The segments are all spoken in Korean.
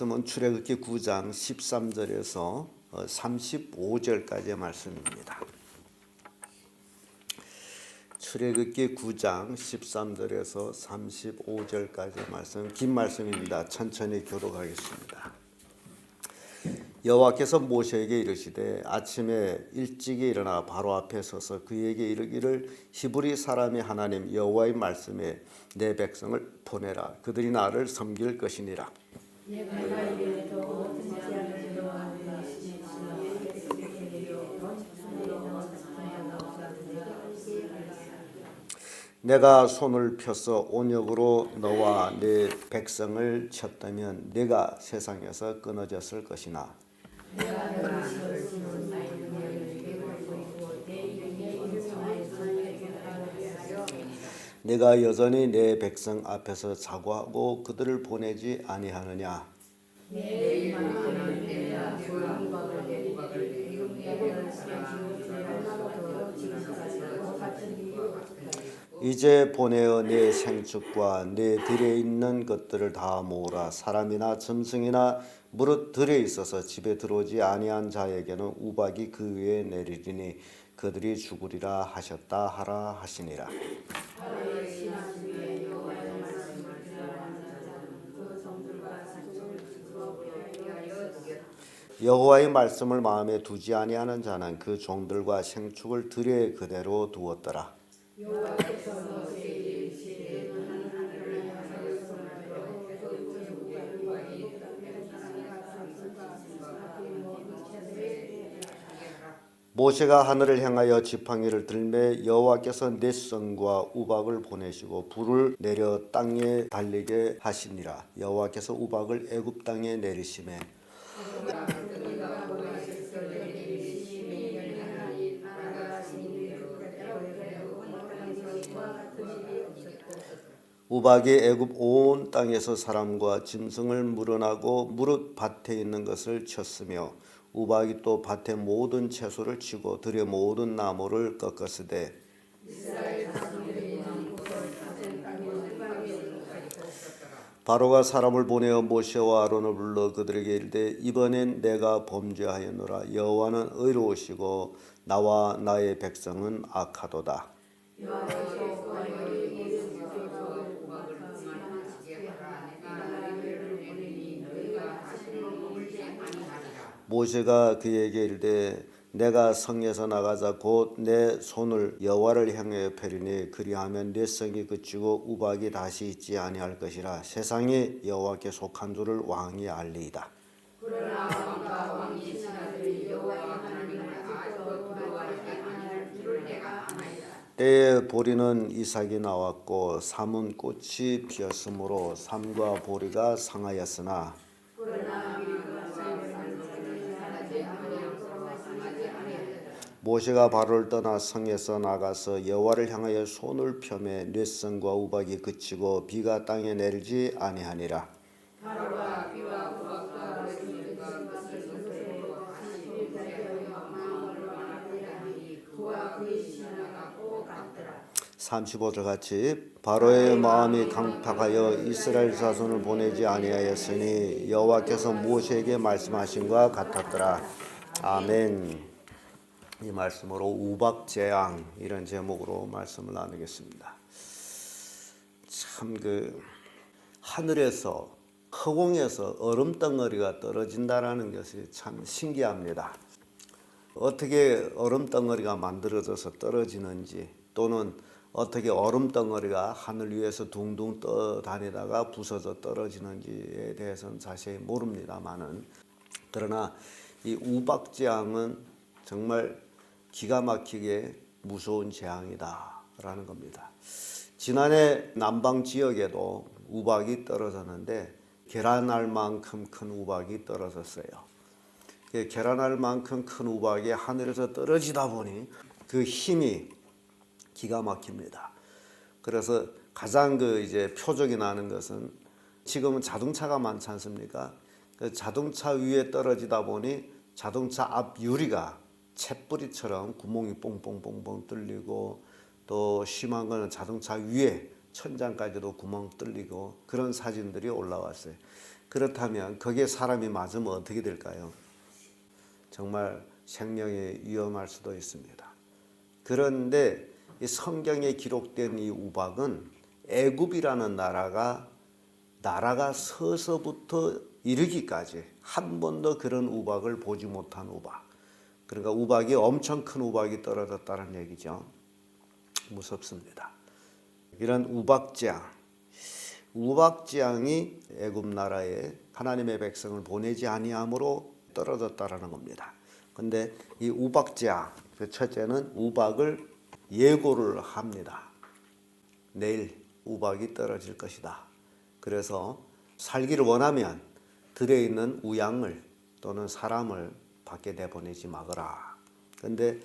말씀은 출애굽기 9장 13절에서 35절까지의 말씀입니다. 출애굽기 9장 13절에서 35절까지의 말씀, 긴 말씀입니다. 천천히 교독하겠습니다. 여호와께서 모세에게 이르시되 아침에 일찍이 일어나 바로 앞에 서서 그에게 이르기를 히브리 사람의 하나님 여호와의 말씀에 내 백성을 보내라. 그들이 나를 섬길 것이니라. 내가 손을 펴서 온역으로 너와 네 백성을 쳤다면 네가 세상에서 끊어졌을 것이나 내가 여전히 내 백성 앞에서 사과하고 그들을 보내지 아니하느냐. 이제 보내어 내 생축과 내 들에 있는 것들을 다 모으라. 사람이나 짐승이나 무릇 들에 있어서 집에 들어오지 아니한 자에게는 우박이 그 위에 내리리니 그들이 죽으리라 하셨다 하라 하시니라. 여호와의 말씀을 마음에 두지 아니하는 자는 그 종들과 생축을 들에 그대로 두었더라. 모세가 하늘을 향하여 지팡이를 들매 여호와께서 넷성과 우박을 보내시고 불을 내려 땅에 달리게 하시니라. 여호와께서 우박을 애굽 땅에 내리시매 우박이 애굽 온 땅에서 사람과 짐승을 물어나고 무릇 밭에 있는 것을 쳤으며 우박이 또 밭의 모든 채소를 치고 들의 모든 나무를 꺾었으되 바로가 사람을 보내어 모세와 아론을 불러 그들에게 이르되 이번엔 내가 범죄하였노라. 여호와는 의로우시고 나와 나의 백성은 악하도다. 모세가 그에게 이르되 내가 성에서 나가자 곧 내 손을 여호와를 향하여 펴리니 그리하면 내 성이 그치고 우박이 다시 있지 아니할 것이라. 세상이 여호와께 속한 줄을 왕이 알리이다. 그러나 왕과 왕의 신하들이 여호와의 하나님을 아직도 두려워하지 아니할 줄을 내가 아나이다. 때에 보리는 이삭이 나왔고 삼은 꽃이 피었으므로 삼과 보리가 상하였으나 모세가 바로를 떠나 성에서 나가서 여호와를 향하여 손을 펴매 넷성과 우박이 그치고 비가 땅에 내리지 아니하니라. 바로가 비와 우박과 그와 그의 신하가 꼭 같더라. 35절 같이 바로의 마음이 강팍하여 이스라엘 자손을 보내지 아니하였으니 여호와께서 모세에게 말씀하신 것 같았더라. 아멘. 이 말씀으로 우박재앙 이런 제목으로 말씀을 나누겠습니다. 참 하늘에서 허공에서 얼음덩어리가 떨어진다라는 것이 참 신기합니다. 어떻게 얼음덩어리가 만들어져서 떨어지는지 또는 어떻게 얼음덩어리가 하늘 위에서 둥둥 떠다니다가 부서져 떨어지는지에 대해서는 자세히 모릅니다만은 그러나 이 우박재앙은 정말 기가 막히게 무서운 재앙이다라는 겁니다. 지난해 남방 지역에도 우박이 떨어졌는데 계란알만큼 큰 우박이 떨어졌어요. 계란알만큼 큰 우박이 하늘에서 떨어지다 보니 그 힘이 기가 막힙니다. 그래서 가장 이제 표적이 나는 것은 지금은 자동차가 많지 않습니까? 그 자동차 위에 떨어지다 보니 자동차 앞 유리가 챗뿌리처럼 구멍이 뽕뽕뽕뽕 뚫리고 또 심한 거는 자동차 위에 천장까지도 구멍 뚫리고 그런 사진들이 올라왔어요. 그렇다면 거기에 사람이 맞으면 어떻게 될까요? 정말 생명이 위험할 수도 있습니다. 그런데 이 성경에 기록된 이 우박은 애굽이라는 나라가 서서부터 이르기까지 한 번도 그런 우박을 보지 못한 우박. 그러니까 우박이 엄청 큰 우박이 떨어졌다는 얘기죠. 무섭습니다. 이런 우박재앙이 애굽 나라에 하나님의 백성을 보내지 아니함으로 떨어졌다라는 겁니다. 근데 이 우박재앙, 그 첫째는 우박을 예고를 합니다. 내일 우박이 떨어질 것이다. 그래서 살기를 원하면 들에 있는 우양을 또는 사람을 밖에 내보내지 마거라. 그런데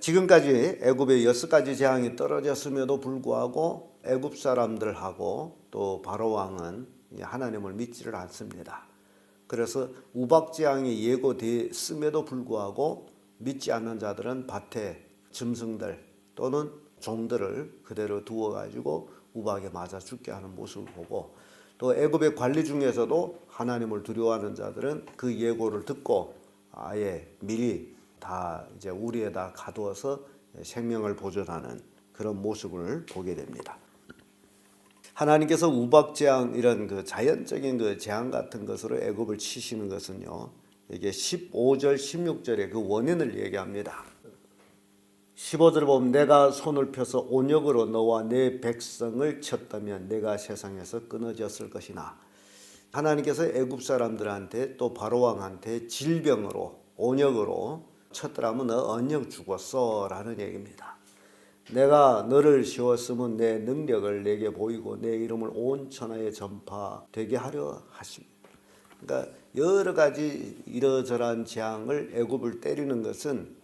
지금까지 애굽에 6가지 재앙이 떨어졌음에도 불구하고 애굽 사람들하고 또 바로 왕은 하나님을 믿지를 않습니다. 그래서 우박 재앙이 예고됐음에도 불구하고 믿지 않는 자들은 밭에 짐승들 또는 종들을 그대로 두어가지고 우박에 맞아 죽게 하는 모습을 보고, 또 애굽의 관리 중에서도 하나님을 두려워하는 자들은 그 예고를 듣고 아예 미리 다 이제 우리에다 가두어서 생명을 보존하는 그런 모습을 보게 됩니다. 하나님께서 우박재앙 이런 그 자연적인 그 재앙 같은 것으로 애굽을 치시는 것은요, 이게 15절 16절에 그 원인을 얘기합니다. 15절을 보면 내가 손을 펴서 온역으로 너와 내 백성을 쳤다면 내가 세상에서 끊어졌을 것이나, 하나님께서 애굽 사람들한테 또 바로 왕한테 질병으로 온역으로 쳤더라면 너 언영 죽었어 라는 얘기입니다. 내가 너를 씌웠으면 내 능력을 내게 보이고 내 이름을 온 천하에 전파되게 하려 하십니다. 그러니까 여러 가지 이러저러한 재앙을 애굽을 때리는 것은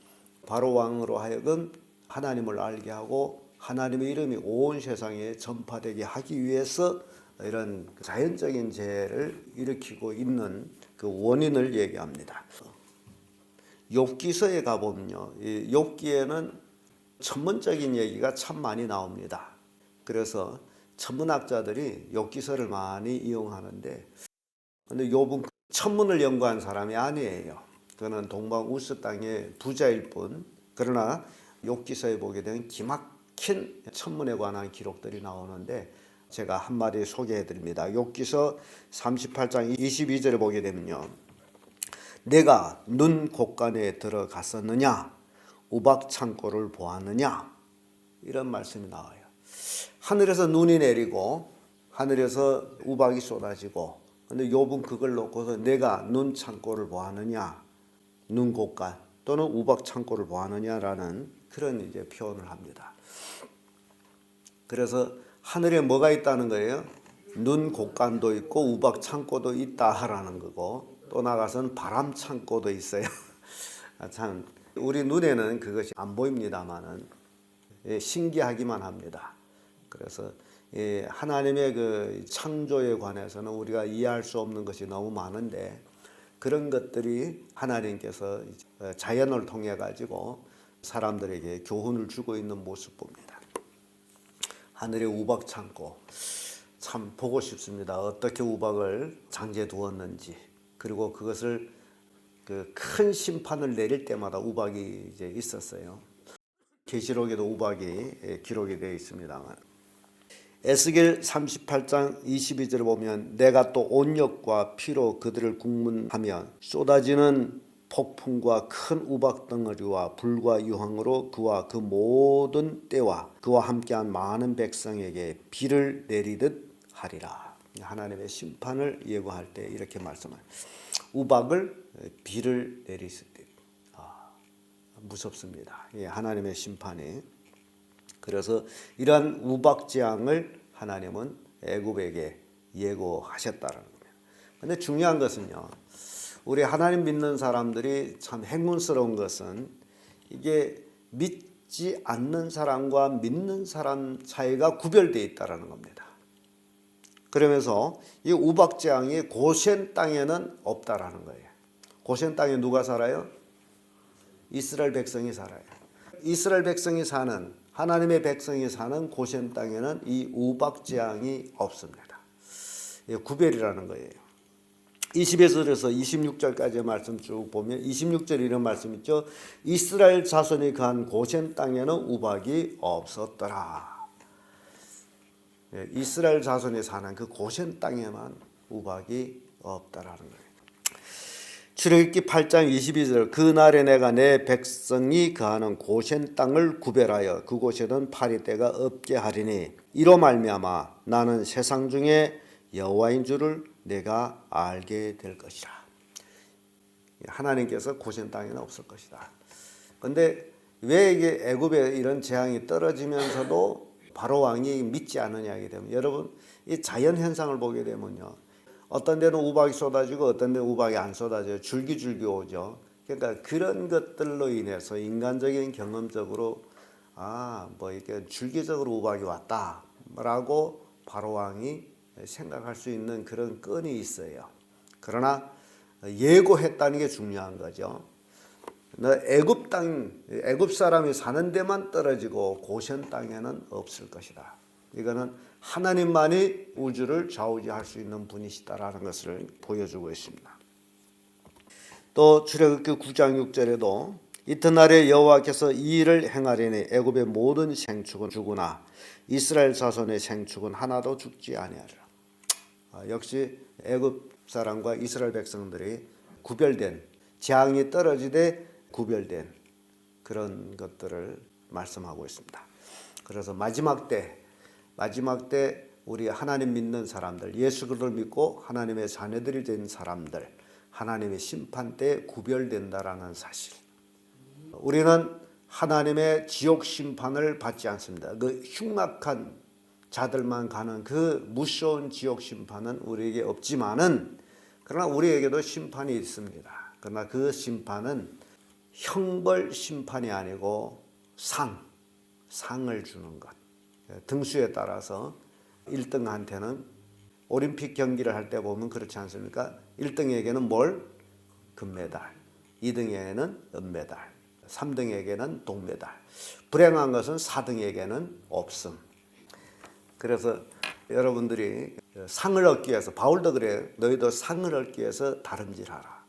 바로 왕으로 하여금 하나님을 알게 하고 하나님의 이름이 온 세상에 전파되게 하기 위해서 이런 자연적인 재해를 일으키고 있는 그 원인을 얘기합니다. 욥기서에 가보면요, 이 욥기에는 천문적인 얘기가 참 많이 나옵니다. 그래서 천문학자들이 욥기서를 많이 이용하는데, 근데 욥은 천문을 연구한 사람이 아니에요. 그는 동방우스 땅의 부자일 뿐. 그러나 욥기서에 보게 되면 기막힌 천문에 관한 기록들이 나오는데 제가 한마디 소개해 드립니다. 욥기서 38장 22절에 보게 되면요, 내가 눈 곳간에 들어갔었느냐 우박 창고를 보았느냐, 이런 말씀이 나와요. 하늘에서 눈이 내리고 하늘에서 우박이 쏟아지고, 근데 욥은 그걸 놓고서 내가 눈 창고를 보았느냐, 눈 곳간 또는 우박 창고를 보았느냐라는 그런 이제 표현을 합니다. 그래서 하늘에 뭐가 있다는 거예요? 눈 곳간도 있고 우박 창고도 있다라는 거고, 또 나가서는 바람 창고도 있어요. 참 우리 눈에는 그것이 안 보입니다만은 신기하기만 합니다. 그래서 하나님의 그 창조에 관해서는 우리가 이해할 수 없는 것이 너무 많은데, 그런 것들이 하나님께서 자연을 통해 가지고 사람들에게 교훈을 주고 있는 모습 봅니다. 하늘의 우박 창고 참 보고 싶습니다. 어떻게 우박을 장재해 두었는지, 그리고 그것을 그 큰 심판을 내릴 때마다 우박이 이제 있었어요. 계시록에도 우박이 기록이 되어 있습니다만, 에스겔 38장 22절을 보면 내가 또 온역과 피로 그들을 국문하며 쏟아지는 폭풍과 큰 우박 덩어리와 불과 유황으로 그와 그 모든 때와 그와 함께한 많은 백성에게 비를 내리듯 하리라. 하나님의 심판을 예고할 때 이렇게 말씀해요. 우박을 비를 내리실 때 무섭습니다. 하나님의 심판이. 그래서 이러한 우박 재앙을 하나님은 애굽에게 예고하셨다는 겁니다. 그런데 중요한 것은요, 우리 하나님 믿는 사람들이 참 행운스러운 것은 이게 믿지 않는 사람과 믿는 사람 차이가 구별되어 있다는 겁니다. 그러면서 이 우박 재앙이 고센 땅에는 없다라는 거예요. 고센 땅에 누가 살아요? 이스라엘 백성이 살아요. 이스라엘 백성이 사는, 하나님의 백성이 사는 고센 땅에는 이 우박 재앙이 없습니다. 구별이라는 거예요. 20에서 26절까지의 말씀 쭉 보면 26절 이런 말씀 있죠. 이스라엘 자손이 거한 고센 땅에는 우박이 없었더라. 이스라엘 자손이 사는 그 고센 땅에만 우박이 없다라는 거예요. 출애굽기 8장 22절 그날에 내가 내 백성이 거하는 고센 땅을 구별하여 그곳에는 파리떼가 없게 하리니 이로 말미암아 나는 세상 중에 여호와인 줄을 내가 알게 될 것이라. 하나님께서 고센 땅에는 없을 것이다. 그런데 왜 이게 애굽에 이런 재앙이 떨어지면서도 바로 왕이 믿지 않느냐 하게 되면 여러분 이 자연 현상을 보게 되면요. 어떤 데는 우박이 쏟아지고 어떤 데는 우박이 안 쏟아져요. 줄기줄기 오죠. 그러니까 그런 것들로 인해서 인간적인 경험적으로 뭐 이렇게 줄기적으로 우박이 왔다라고 바로 왕이 생각할 수 있는 그런 끈이 있어요. 그러나 예고했다는 게 중요한 거죠. 애굽 사람이 사는 데만 떨어지고 고센 땅에는 없을 것이다. 이거는 하나님만이 우주를 좌우지할 수 있는 분이시다라는 것을 보여주고 있습니다. 또 출애굽기 9장 6절에도 이튿날에 여호와께서 이 일을 행하리니 애굽의 모든 생축은 죽으나 이스라엘 자손의 생축은 하나도 죽지 아니하리라. 역시 애굽 사람과 이스라엘 백성들이 구별된 재앙이 떨어지되 구별된 그런 것들을 말씀하고 있습니다. 그래서 마지막 때 우리 하나님 믿는 사람들, 예수 그리스도를 믿고 하나님의 자녀들이 된 사람들, 하나님의 심판 때 구별된다라는 사실. 우리는 하나님의 지옥 심판을 받지 않습니다. 그 흉악한 자들만 가는 그 무서운 지옥 심판은 우리에게 없지만은 그러나 우리에게도 심판이 있습니다. 그러나 그 심판은 형벌 심판이 아니고 상을 주는 것. 등수에 따라서 1등한테는 올림픽 경기를 할 때 보면 그렇지 않습니까? 1등에게는 뭘? 금메달, 2등에게는 은메달, 3등에게는 동메달. 불행한 것은 4등에게는 없음. 그래서 여러분들이 상을 얻기 위해서 바울도 그래요. 너희도 상을 얻기 위해서 다름질하라.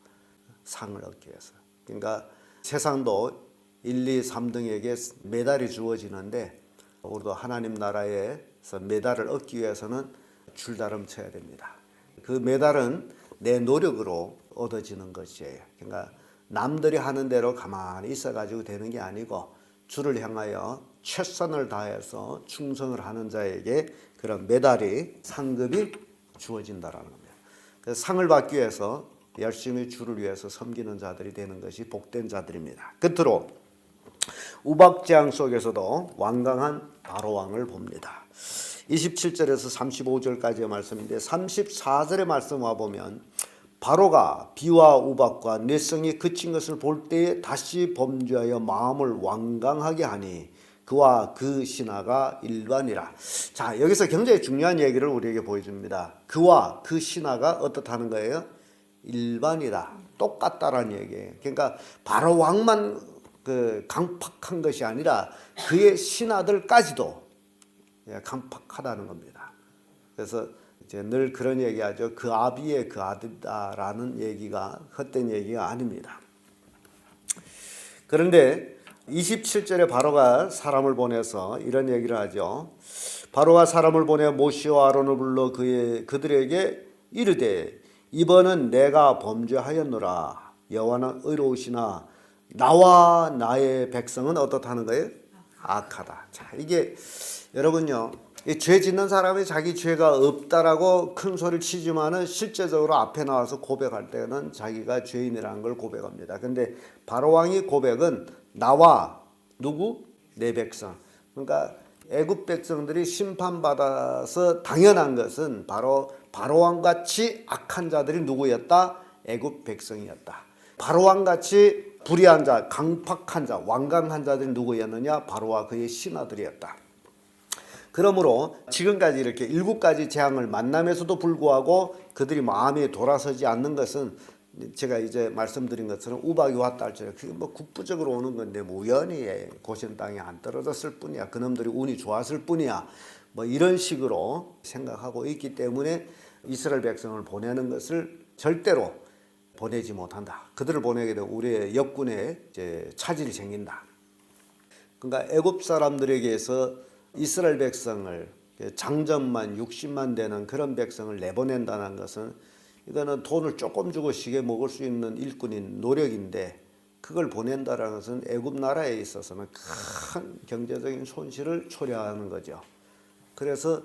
상을 얻기 위해서. 그러니까 세상도 1, 2, 3등에게 메달이 주어지는데 우리도 하나님 나라에서 메달을 얻기 위해서는 줄다름 쳐야 됩니다. 그 메달은 내 노력으로 얻어지는 것이에요. 그러니까 남들이 하는 대로 가만히 있어가지고 되는 게 아니고 주를 향하여 최선을 다해서 충성을 하는 자에게 그런 메달이 상급이 주어진다라는 겁니다. 그래서 상을 받기 위해서 열심히 주를 위해서 섬기는 자들이 되는 것이 복된 자들입니다. 끝으로 우박재앙 속에서도 완강한 바로왕을 봅니다. 27절에서 35절까지의 말씀인데 34절의 말씀 와보면 바로가 비와 우박과 내성이 그친 것을 볼 때에 다시 범죄하여 마음을 완강하게 하니 그와 그 신하가 일반이라. 자, 여기서 굉장히 중요한 얘기를 우리에게 보여줍니다. 그와 그 신하가 어떻다는 거예요? 일반이다. 똑같다라는 얘기예요. 그러니까 바로 왕만 강팍한 것이 아니라 그의 신하들까지도 강팍하다는 겁니다. 그래서 이제 늘 그런 얘기하죠. 그 아비의 그 아들이다라는 얘기가 헛된 얘기가 아닙니다. 그런데 27절에 바로가 사람을 보내서 이런 얘기를 하죠. 바로가 사람을 보내 모시와 아론을 불러 그들에게 이르되 이번은 내가 범죄하였노라. 여호와는 의로우시나 나와 나의 백성은 어떻다는 거예요? 악하다. 자, 이게 여러분요, 죄 짓는 사람이 자기 죄가 없다라고 큰 소리를 치지만은 실제적으로 앞에 나와서 고백할 때는 자기가 죄인이라는 걸 고백합니다. 근데 바로왕이 고백은 나와 누구? 내 백성. 그러니까 애굽 백성들이 심판받아서 당연한 것은 바로 바로왕같이 악한 자들이 누구였다? 애굽 백성이었다. 바로왕같이 불의한 자, 강팍한 자, 완강한 자들이 누구였느냐? 바로와 그의 신하들이었다. 그러므로 지금까지 이렇게 7가지 재앙을 만남에서도 불구하고 그들이 마음이 돌아서지 않는 것은 제가 이제 말씀드린 것처럼 우박이 왔다 할지라도 그게 뭐 국부적으로 오는 건데 우연히 고센 땅에 안 떨어졌을 뿐이야. 그놈들이 운이 좋았을 뿐이야. 뭐 이런 식으로 생각하고 있기 때문에 이스라엘 백성을 보내는 것을 절대로 보내지 못한다. 그들을 보내게 되면 우리의 역군에 이제 차질이 생긴다. 그러니까 애굽 사람들에게서 이스라엘 백성을 장정만 60만 되는 그런 백성을 내보낸다는 것은 이거는 돈을 조금 주고 시게 먹을 수 있는 일꾼인 노력인데 그걸 보낸다는 것은 애굽 나라에 있어서는 큰 경제적인 손실을 초래하는 거죠. 그래서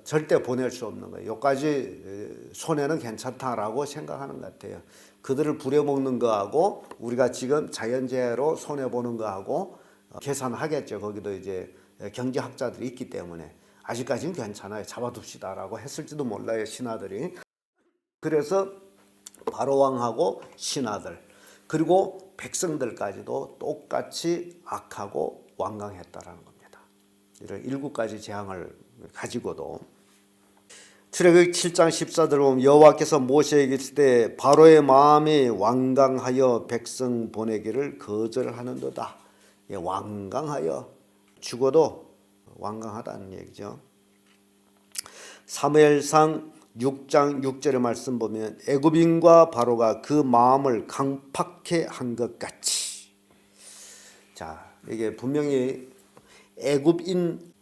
절대 보낼 수 없는 거예요. 여기까지 손해는 괜찮다라고 생각하는 것 같아요. 그들을 부려먹는 거하고 우리가 지금 자연재해로 손해보는 거하고 계산하겠죠. 거기도 이제 경제학자들이 있기 때문에 아직까지는 괜찮아요. 잡아둡시다라고 했을지도 몰라요. 신하들이. 그래서 바로왕하고 신하들 그리고 백성들까지도 똑같이 악하고 완강했다라는 겁니다. 이런 7가지 재앙을 가지고도 출애굽기 7장 14절 보면 여호와께서 모세에게 이르실 때 바로의 마음이 완강하여 백성 보내기를 거절하는도다. 예, 완강하여 죽어도 완강하다는 얘기죠. 사무엘상 6장 6절의 말씀 보면 애굽인과 바로가 그 마음을 강팍해 한 것 같이. 자, 이게 분명히 애굽인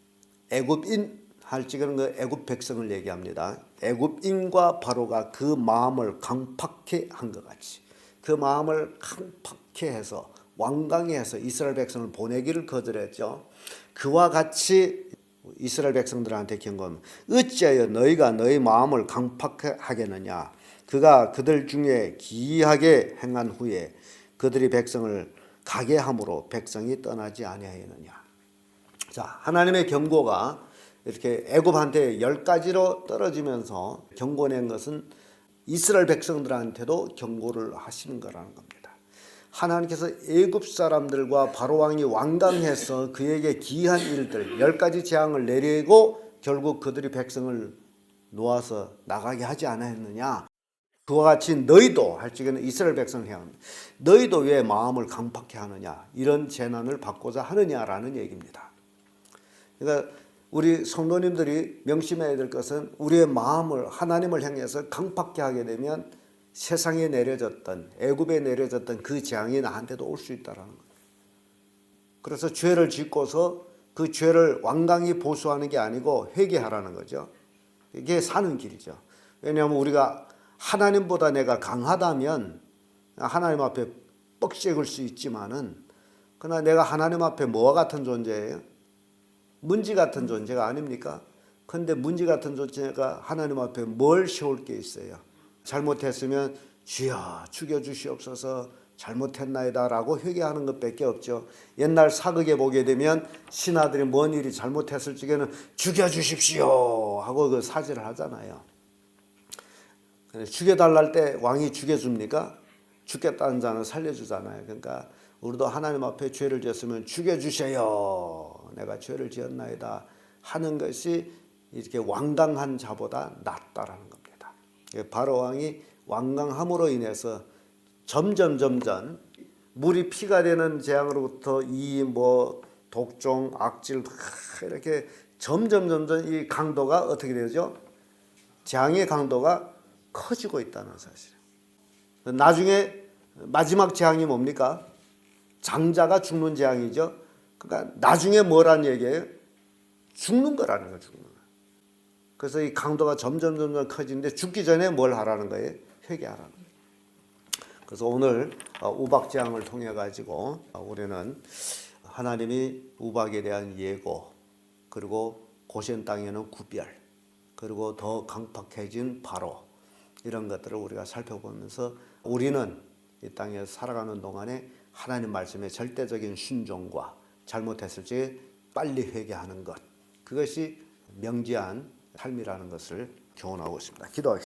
할 적에는 그 애굽 백성을 얘기합니다. 애굽인과 바로가 그 마음을 강팍해 한 것 같이. 그 마음을 강팍해 해서 완강히 해서 이스라엘 백성을 보내기를 거절했죠. 그와 같이 이스라엘 백성들한테 경고합니다. 어찌하여 너희가 너희 마음을 강팍하겠느냐. 그가 그들 중에 기이하게 행한 후에 그들이 백성을 가게 함으로 백성이 떠나지 아니하였느냐. 자, 하나님의 경고가 이렇게 애굽한테 10가지로 떨어지면서 경고낸 것은 이스라엘 백성들한테도 경고를 하시는 거라는 겁니다. 하나님께서 애굽 사람들과 바로왕이 완강해서 그에게 기이한 일들 10가지 재앙을 내리고 결국 그들이 백성을 놓아서 나가게 하지 않았느냐. 그와 같이 너희도 할 적에는 이스라엘 백성을 해야 합니다. 너희도 왜 마음을 강팍해 하느냐. 이런 재난을 받고자 하느냐라는 얘기입니다. 그러니까 우리 성도님들이 명심해야 될 것은 우리의 마음을 하나님을 향해서 강팍해 하게 되면 세상에 내려졌던 애굽에 내려졌던 그 재앙이 나한테도 올 수 있다라는 거예요. 그래서 죄를 짓고서 그 죄를 완강히 보수하는 게 아니고 회개하라는 거죠. 이게 사는 길이죠. 왜냐하면 우리가 하나님보다 내가 강하다면 하나님 앞에 뻑색을 수 있지만은 그러나 내가 하나님 앞에 뭐와 같은 존재예요? 문지 같은 존재가 아닙니까? 그런데 문지 같은 존재가 하나님 앞에 뭘 세울 게 있어요? 잘못했으면 주여 죽여주시옵소서 잘못했나이다 라고 회개하는 것밖에 없죠. 옛날 사극에 보게 되면 신하들이 뭔 일이 잘못했을 적에는 죽여주십시오 하고 그 사죄를 하잖아요. 죽여달랄 때 왕이 죽여줍니까? 죽겠다는 자는 살려주잖아요. 그러니까 우리도 하나님 앞에 죄를 지었으면 죽여주세요. 내가 죄를 지었나이다 하는 것이 이렇게 완강한 자보다 낫다라는 겁니다. 바로왕이 완강함으로 인해서 점점 물이 피가 되는 재앙으로부터 이 독종, 악질 이렇게 점점 이 강도가 어떻게 되죠? 재앙의 강도가 커지고 있다는 사실. 나중에 마지막 재앙이 뭡니까? 장자가 죽는 재앙이죠. 그러니까 나중에 뭐라는 얘기예요? 죽는 거라는 거예요. 죽는 거. 그래서 이 강도가 점점 커지는데 죽기 전에 뭘 하라는 거예요? 회개하라는 거예요. 그래서 오늘 우박재앙을 통해 가지고 우리는 하나님이 우박에 대한 예고 그리고 고센 땅에는 구별 그리고 더 강팍해진 바로 이런 것들을 우리가 살펴보면서 우리는 이 땅에 살아가는 동안에 하나님 말씀의 절대적인 순종과 잘못했을 때 빨리 회개하는 것 그것이 명지한 삶이라는 것을 교훈하고 있습니다. 기도하겠습니다.